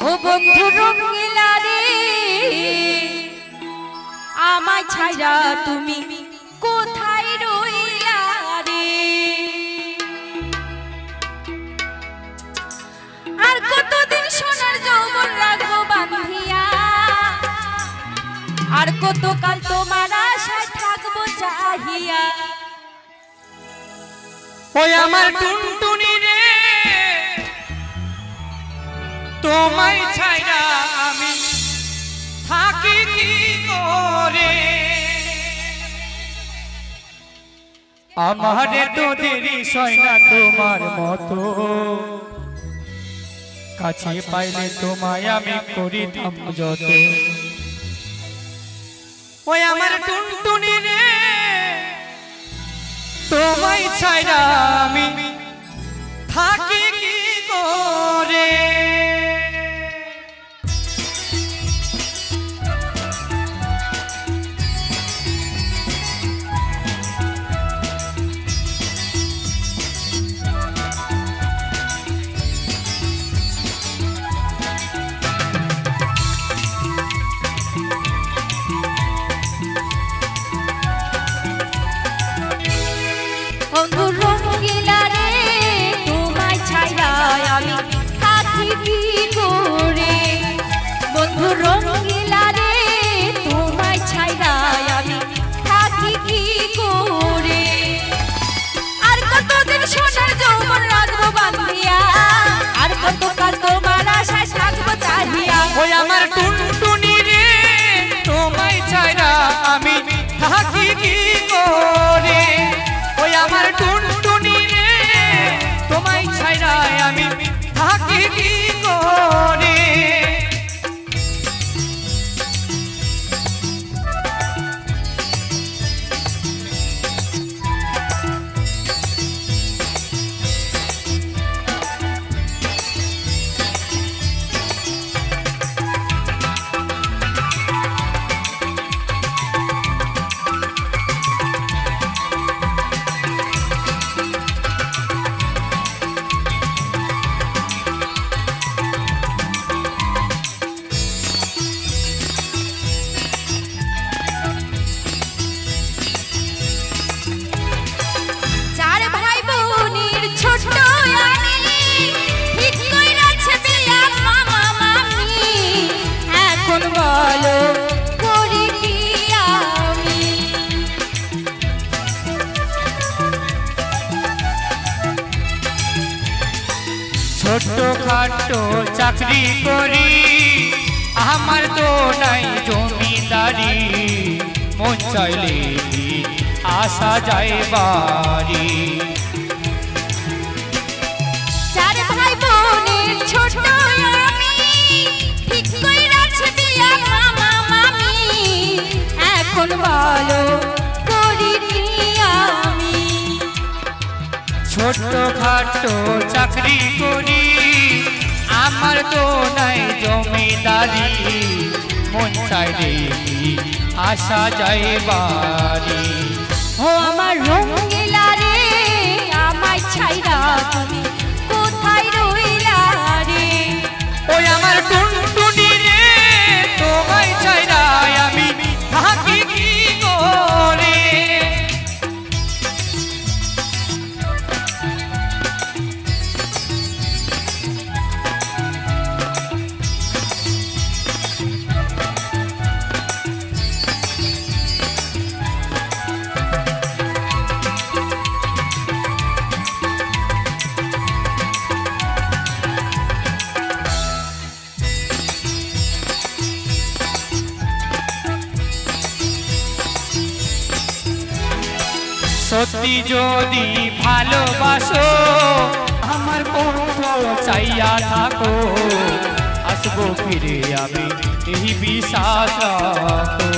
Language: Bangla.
ও বন্ধু রঙিলা রে আমায় ছাইরা তুমি কোথায় রইলা রে আর কতদিন সোনার যৌবন রাখবো বাঁধিয়া আর কতকাল তোমার আশায় থাকবো চাহিয়া ওই আমার টুনটুনি রে তোমায় ছাইরা আমি থাকি কি করে আমারে তো দেরি সয় না তোমার মতো কাছে পাইলে তোমায় আমি করিতাম যত ওই আমার টুনটুনি রে তোমায় ছাইরা আমি থাকি কি করে বন্ধু রঙিলা রে তোমায় ছাইরা আমি থাকি কি করে বন্ধু রঙিলা রে তোমায় ছাইরা আমি থাকি কি করে আর কতদিন সোনার যৌবন রাখবো বাঁধিয়া আর কতকাল তোমার আশায় থাকবো চাহিয়া ওই আমার টুনটুনি রে তোমায় ছাইরা আমি থাকি কি করে ওই আমার টুনটুনি রে তোমায় ছাইরা আমি থাকি কি করে ছোট খাটো চাকরি করি আমার তো নাই জমিদারি মন চাইলে আসা যায় বাড়ি চার ভাই বোনের ছোট আমি ঠিক কইরাছে বিয়া মামা মামি এখন বলো করি কি আমি ছোট খাটো চাকরি করি আমার তো নাই জমিদারি মন চাইলে আসা যায় বাড়ি ও আমার রঙিলা রে আমায় ছাইরা তুমি কোথায় রইলা রে ওই আমার টুনটুনি রে তোমায় ছাইরা আমি থাকি কি করে সত্যি যদি ভালোবাসো আমার কণ্ঠ চাইয়া থাকো আসবো ফিরে আমি এই বিশ্বাস রাখো